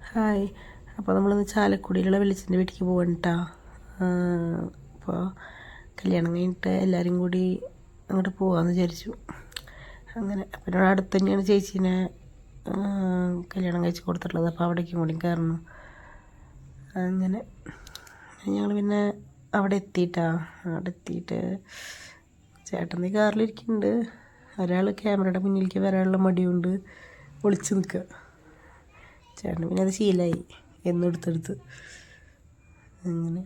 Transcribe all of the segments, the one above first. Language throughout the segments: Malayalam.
ഹായ്. അപ്പോൾ നമ്മളിന്ന് ചാലക്കുടിയിലുള്ള വെളിച്ചൻ്റെ വീട്ടിലേക്ക് പോകണം കേട്ടോ. അപ്പോൾ കല്യാണം കഴിഞ്ഞിട്ട് എല്ലാവരും കൂടി അങ്ങോട്ട് പോകാമെന്ന് വിചാരിച്ചു. അങ്ങനെ അപ്പോൾ ഇവിടെ അടുത്ത് തന്നെയാണ് ചേച്ചീനെ കല്യാണം കഴിച്ച് കൊടുത്തിട്ടുള്ളത്. അപ്പോൾ അവിടേക്കും കൂടി കയറണം. അങ്ങനെ ഞങ്ങൾ പിന്നെ അവിടെ എത്തിയിട്ട് ചേട്ടൻ കാറിലിരിക്കുന്നുണ്ട്. ഒരാൾ ക്യാമറയുടെ മുന്നിലേക്ക് വരാനുള്ള മടിയുണ്ട്, ഒളിച്ച് നിൽക്കുക. ചേട്ടൻ പിന്നെ അത് ശീലമായി എന്നും എടുത്തെടുത്ത്. അങ്ങനെ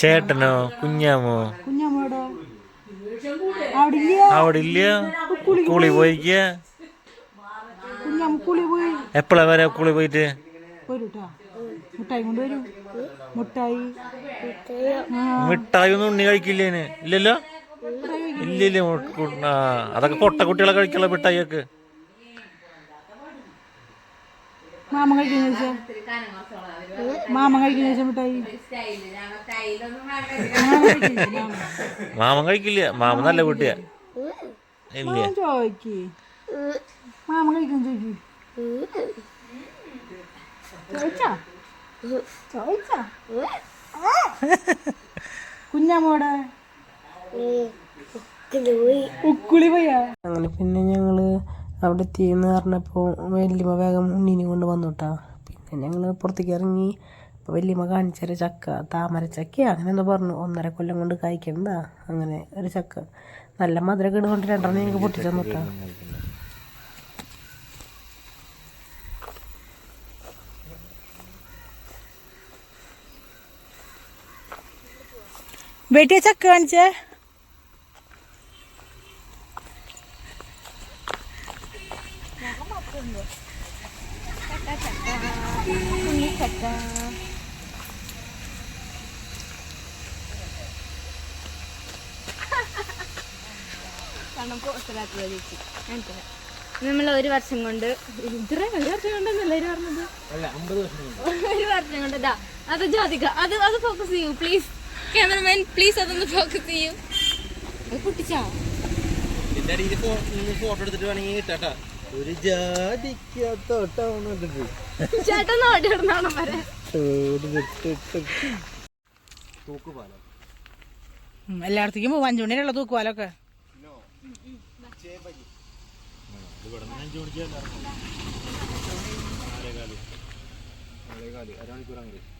ചേട്ടനോ കുഞ്ഞാമോ അവിടെ ഇല്ല, കുളി പോയിക്ക. എപ്പോഴാ വരാ കുളി പോയിട്ട്? മിഠായി ഒന്നും ഉണ്ണി കഴിക്കില്ലേന്? ഇല്ലല്ലോ, ഇല്ലില്ല. അതൊക്കെ പൊട്ട കുട്ടികളെ കഴിക്കുള്ള മിഠായിയൊക്കെ. മാമൻ കഴിക്കുന്ന മിഠായി മാമൻ കഴിക്കില്ല. മാമൻ നല്ല കുട്ടിയാ. ഇല്ല, ചോദിക്ക്. മാമൻ കഴിക്കുന്ന ചോദിച്ചാ കുഞ്ഞാമോടെ ഉക്കുളി പോയാ. അങ്ങനെ പിന്നെ ഞങ്ങൾ അവിടെ എത്തിയെന്ന് പറഞ്ഞപ്പോൾ വല്യമ്മ വേഗം ഉണ്ണീനെ കൊണ്ട് വന്നു കേട്ടോ. പിന്നെ ഞങ്ങൾ പുറത്തേക്ക് ഇറങ്ങി. അപ്പോൾ വല്യമ്മ കാണിച്ചൊരു ചക്ക, താമരച്ചക്കയാണ് അങ്ങനെ എന്തോ പറഞ്ഞു. 1.5 കൊല്ലം കൊണ്ട് കായ്ക്കണ്ടാ അങ്ങനെ ഒരു ചക്ക. നല്ല മധുരമൊക്കെ ഇടുകൊണ്ട് 2 ഞങ്ങൾക്ക് പൊട്ടിച്ചു തന്നു കേട്ടോ. വെട്ടിയ ചക്ക കാണിച്ചേ. നമ്മൾ 1 വർഷം കൊണ്ട് ഒരു വർഷം കൊണ്ടെന്നല്ല പറഞ്ഞത്, 1 വർഷം കൊണ്ട് ഇതാ അത് ജാതിക അത് ഫോക്കസ് ചെയ്യൂ പ്ലീസ്. ക്യാമറമാൻ പ്ലീസ് അതൊന്ന് ഫോക്കസ് ചെയ്യൂ. അത് പൊട്ടിച്ചാ ഫോട്ടോ എടുത്തിട്ട് വേണമെങ്കിൽ കിട്ടാ. ഒരു ചേട്ടൻ നാട്ടി ഇടുന്നാണോ വരെ എല്ലായിടത്തേക്കും പോവാൻ. 5 മണിയുള്ള തൂക്കുവാലൊക്കെ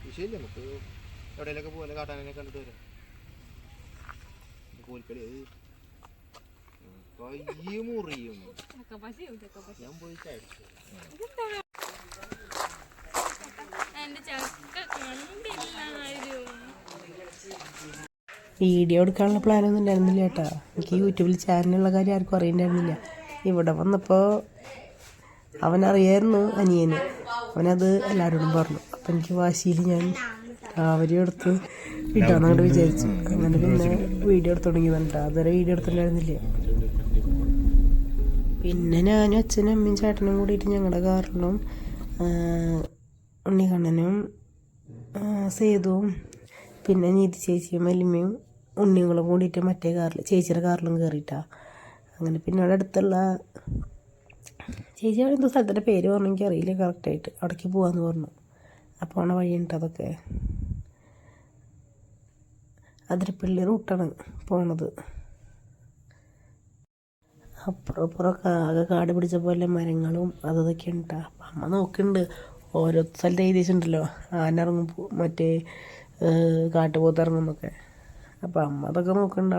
വിഷയമില്ല. നമുക്ക് എവിടെയൊക്കെ പോലെ കാട്ടാനെ കണ്ടിട്ട് വരാം. കോൽക്കളി കയ്യ മുറിയും ഞാൻ പോയി ചാടിച്ചു. വീഡിയോ എടുക്കാനുള്ള പ്ലാനൊന്നും ഉണ്ടായിരുന്നില്ല കേട്ടോ. എനിക്ക് യൂട്യൂബിൽ ചാനലുള്ള കാര്യം ആർക്കും അറിയണ്ടായിരുന്നില്ല. ഇവിടെ വന്നപ്പോൾ അവനറിയായിരുന്നു, അനിയന്. അവനത് എല്ലാവരോടും പറഞ്ഞു. അപ്പം എനിക്ക് വാശിയിൽ ഞാൻ അവരും എടുത്ത് ഇട്ടാന്നങ്ങോട്ട് വിചാരിച്ചു. അങ്ങനെ പിന്നെ വീഡിയോ എടുത്ത് തുടങ്ങിയതാണ്. അതുവരെ വീഡിയോ എടുത്തിട്ടുണ്ടായിരുന്നില്ല. പിന്നെ ഞാനും അച്ഛനും അമ്മയും ചേട്ടനും കൂടിയിട്ട് ഞങ്ങളുടെ കാറിലും ഉണ്ണിക്കണ്ണനും സേതുവും പിന്നെ നീതി ചേച്ചിയും വല്യമ്മയും ഉണ്ണികളും കൂടിയിട്ട് മറ്റേ കാറിൽ ചേച്ചിയുടെ കാറിലും കയറിയിട്ടാ. അങ്ങനെ പിന്നെ അവിടെ അടുത്തുള്ള ചേച്ചി അവിടെ എന്തോ സ്ഥലത്തിൻ്റെ പേര് പറഞ്ഞു, എനിക്ക് അറിയില്ല കറക്റ്റായിട്ട്. അവിടേക്ക് പോകാമെന്ന് പറഞ്ഞു. അപ്പോൾ അവിടെ വഴിയുണ്ട്. അതൊക്കെ അതിരപ്പള്ളി റൂട്ടാണ് പോണത്. അപ്പുറം ഇപ്പുറമൊക്കെ ആകെ കാട് പിടിച്ച പോലെ മരങ്ങളും അതൊക്കെ ഉണ്ടാ. അപ്പം അമ്മ നോക്കുന്നുണ്ട് ഓരോ സ്ഥലത്ത് എഴുതിയിട്ടുണ്ടല്ലോ ആന ഇറങ്ങും മറ്റേ കാട്ടുപോത്ത് ഇറങ്ങുന്നൊക്കെ. അപ്പം അമ്മ അതൊക്കെ നോക്കുന്നുണ്ട്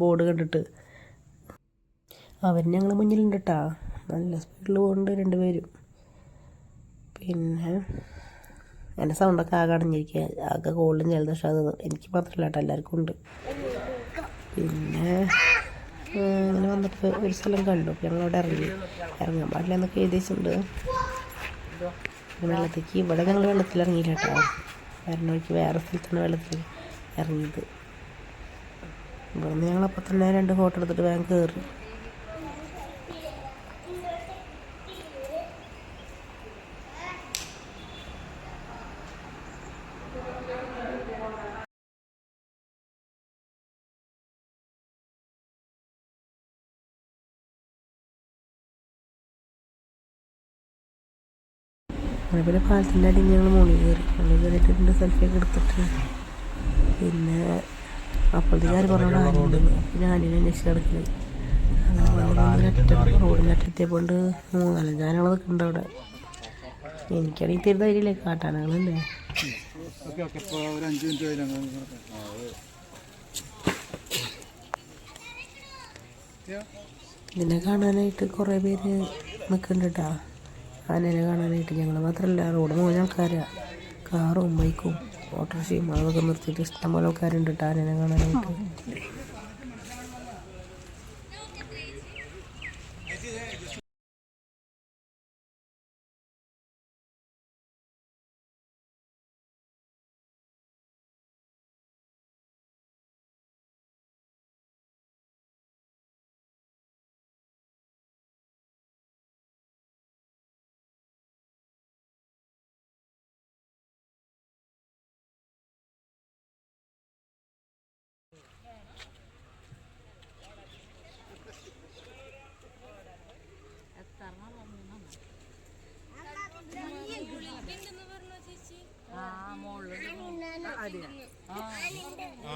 ബോർഡ് കണ്ടിട്ട്. അവർ ഞങ്ങൾ മുന്നിലുണ്ട് കേട്ടോ. നല്ല സ്പീഡിൽ പോകുന്നുണ്ട് 2 പേരും. പിന്നെ എൻ്റെ സൗണ്ടൊക്കെ ആകെ അടഞ്ഞിരിക്കുക. ആകെ കോൾഡും ജലദോഷം. അത് എനിക്ക് മാത്രമല്ല കേട്ടോ, എല്ലാവർക്കും ഉണ്ട്. പിന്നെ അങ്ങനെ വന്നപ്പോൾ ഒരു സ്ഥലം കണ്ടു. ഞങ്ങളവിടെ ഇറങ്ങാൻ പാടില്ല എന്നൊക്കെ എഴുതിയിട്ടുണ്ട്. വെള്ളത്തേക്ക് ഇവിടെ ഞങ്ങൾ വെള്ളത്തിലിറങ്ങിയില്ല കേട്ടോ. വരണ വഴിക്ക് വേറെ സ്ഥലത്താണ് വെള്ളത്തിൽ ഇറങ്ങിയത്. ഇവിടെ നിന്ന് ഞങ്ങളപ്പോൾ തന്നെ 2 ഫോട്ടോ എടുത്തിട്ട് വേഗം കയറി. അങ്ങനെ പിന്നെ പാലത്തിൻ്റെ അടിയിൽ ഞങ്ങൾ മുകളിൽ കയറിയിട്ട് 2 സെൽഫിയൊക്കെ എടുത്തിട്ട് പിന്നെ അപ്പോഴത്തേക്ക് ആര് പറഞ്ഞോണ്ട് പിന്നെ ആനിനെ അന്വേഷിച്ച് കിടക്കുന്നത് റോഡിൻ്റെ അറ്റത്തെപ്പോണ്ട് 3-4 ആനകളൊക്കെ ഉണ്ട് അവിടെ. എനിക്കാണെങ്കിൽ ഇത്തിരി ധൈര്യമില്ലേ, കാട്ടാനകളല്ലേ. ഇതിനെ കാണാനായിട്ട് കുറേ പേര് നിൽക്കുന്നുണ്ട് കേട്ടോ, ആനേനെ കാണാനായിട്ട്. ഞങ്ങൾ മാത്രമല്ല, റോഡ് മുഴുവൻ ആൾക്കാരാണ്. കാറും ബൈക്കും ഓട്ടോറിക്ഷയും അതൊക്കെ നിർത്തിയിട്ട് ഇഷ്ടംപോലെ ആൾക്കാരുണ്ട് കേട്ടോ ആനേനെ കാണാനായിട്ട്.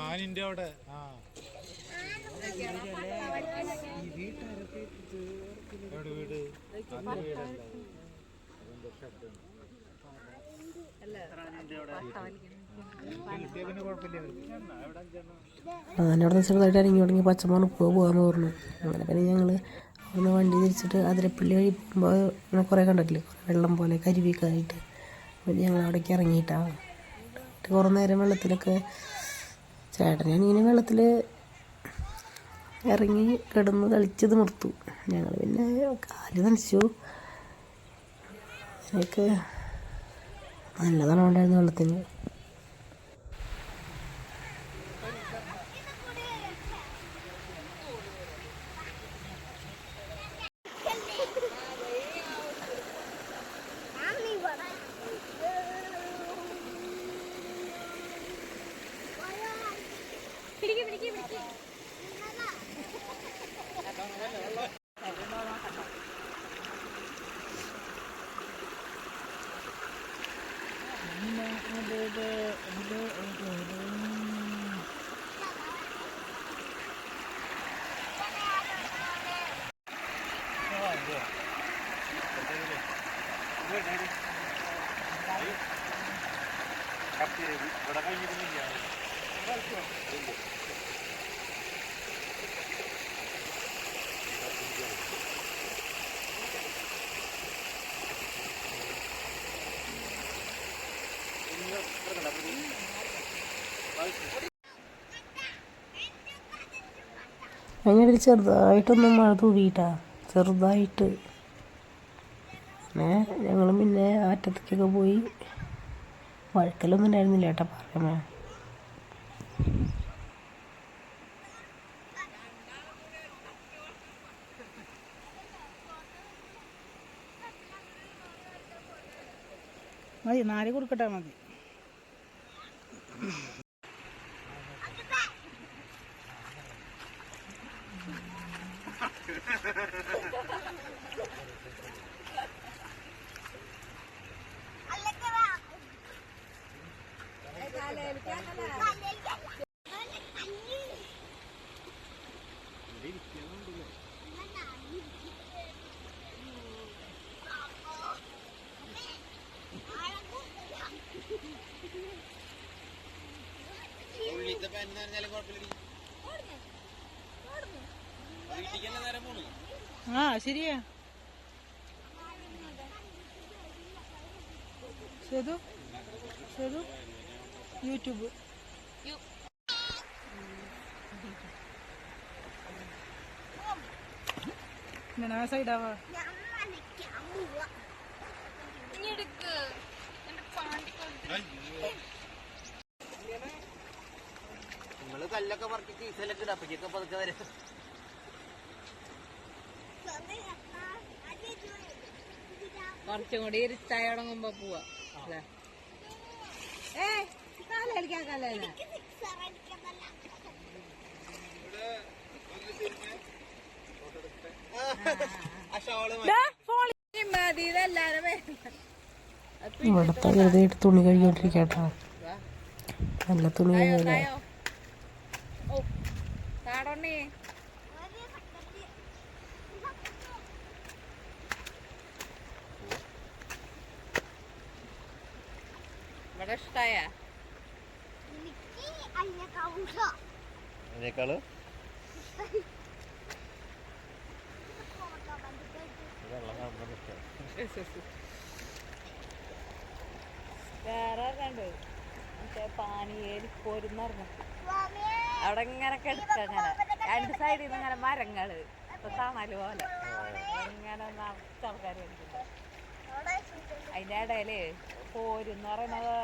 ആനിന്റെ അവിടെ വീട് ആനവിടെ ചെറുതായിട്ട് ഇറങ്ങി തുടങ്ങി പച്ചമോണ് പോകാമെന്ന് പറഞ്ഞു. അങ്ങനെ പിന്നെ ഞങ്ങൾ അവിടുന്ന് വണ്ടി തിരിച്ചിട്ട് അതിരപ്പള്ളി വഴി പോകുമ്പോൾ അങ്ങനെ കുറേ കണ്ടിട്ടില്ലേ, കുറേ വെള്ളം പോലെ കരിവിയൊക്കെ ആയിട്ട്. പിന്നെ ഞങ്ങൾ അവിടേക്ക് ഇറങ്ങിയിട്ടാണ് കുറേ നേരം വെള്ളത്തിലൊക്കെ ചേട്ടനാണിങ്ങനെ വെള്ളത്തിൽ ഇറങ്ങി കിടന്ന് കളിച്ചത് നിർത്തു. ഞങ്ങൾ പിന്നെ കാല് നനച്ചു. എനിക്ക് നല്ല തണുണ്ടായിരുന്നു വെള്ളത്തിന്. അതിനിടയിൽ ചെറുതായിട്ടൊന്നും മഴ തൂവിയിട്ടാ, ചെറുതായിട്ട്. പിന്നെ ഞങ്ങളും പിന്നെ അറ്റത്തേക്കൊക്കെ പോയി. വഴുക്കലൊന്നും ഉണ്ടായിരുന്നില്ല കേട്ടോ പറയാമേ. മതി, 4 കൊടുക്കട്ടെ മതി. ആ ശരിയാ. സേതു സേതു യൂട്യൂബ് സൈഡാവാ. നിങ്ങള് കല്ലൊക്കെ പറക്കി കീസലൊക്കെ ഇടാം, അപ്പൊക്കെ പതുക്കെ വരെ. കുറച്ചും കൂടി ഇരുട്ടായി തുടങ്ങുമ്പോ പോവാ അല്ലേ? കാലടിക്കാൻ കാലല്ല മതി. ഇതെല്ലാരും ഇവിടെ തകൃതിയായിട്ട് തുണി കഴുകിക്കൊണ്ടിരിക്കട്ടോ. നല്ല തുണി കഴുകിയല്ലേ. ഓ താടോണ്ണേ ഇവിടെ ഇഷ്ടായ അതിനേക്കാള് വേറെ കണ്ട് മറ്റേ പാനിയേരി പോരുന്നറിഞ്ഞു അവിടെ ഇങ്ങനെ കിടക്ക അങ്ങനെ രണ്ട് സൈഡിൽ നിന്ന് ഇങ്ങനെ മരങ്ങള് തണല് പോലെ ഇങ്ങനെ നിറച്ച ആൾക്കാർ കളിക്കുന്നത്. അതിൻ്റെ ഇടയില് പോരെന്ന് പറയുന്നത്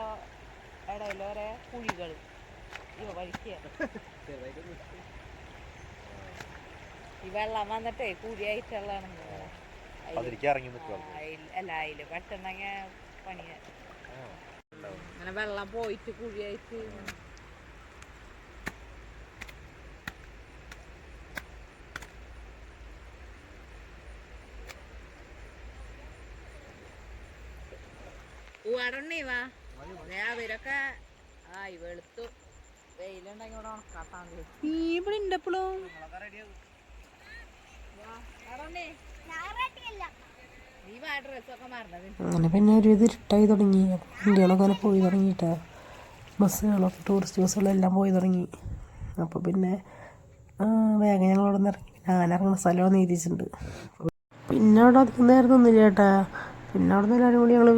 ഇടയിൽ ഓരോ കുഴികൾ വഴിക്കുക. ഈ വെള്ളം വന്നിട്ടേ കുഴിയായിട്ടുള്ളതാണ്. അല്ല അതില് പെട്ടെന്നങ്ങ പണിയാ അങ്ങനെ വെള്ളം പോയിട്ട് കുഴിയായിട്ട്. പൂവാടണ്ണേ വാ അവരൊക്കെ ആയി വെളുത്തു. വെയിലുണ്ടെങ്കിൽ ഇവിടെ ഉണക്കാട്ടാ നീ ഇവിടെ ഉണ്ട് എപ്പോഴും. നീ വാ ഡ്രസ്സൊക്കെ മറന്നത്. അങ്ങനെ പിന്നെ ഒരു ഇത് ഇരുട്ടായി തുടങ്ങി. അപ്പോൾ വണ്ടികളൊക്കെ അങ്ങനെ പോയി തുടങ്ങിയിട്ടാ. ബസ്സുകളൊക്കെ ടൂറിസ്റ്റ് ബസ്സുകളെല്ലാം പോയി തുടങ്ങി. അപ്പോൾ പിന്നെ വേഗം ഞങ്ങൾ അവിടെ നിന്ന് ഇറങ്ങി. ഞാൻ ഇറങ്ങുന്ന സ്ഥലം നീതിച്ചിട്ടുണ്ട്. പിന്നെ അവിടെ അധികം നേരം നിന്നില്ല ചേട്ടാ. പിന്നെ അവിടെ നിന്ന് എല്ലാവരും കൂടി ഞങ്ങൾ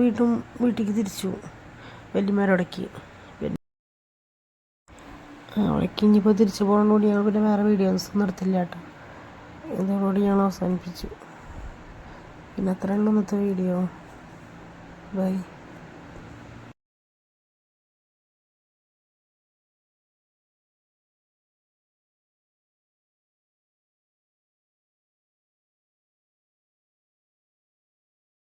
വീട്ടിലേക്ക് തിരിച്ചു വല്യമാരോടേക്ക്. പിന്നെ അവിടേക്ക് ഇനിയിപ്പോൾ തിരിച്ചു പോകണോടി ഞങ്ങൾ പിന്നെ വേറെ വീഡിയോസ് നിർത്തില്ല ചേട്ടാ. ഇതോടുകൂടി ഞങ്ങൾ അവസാനിപ്പിച്ചു. പിന്നെ അത്രയുള്ള ഇന്നത്തെ വീഡിയോ. ബൈ.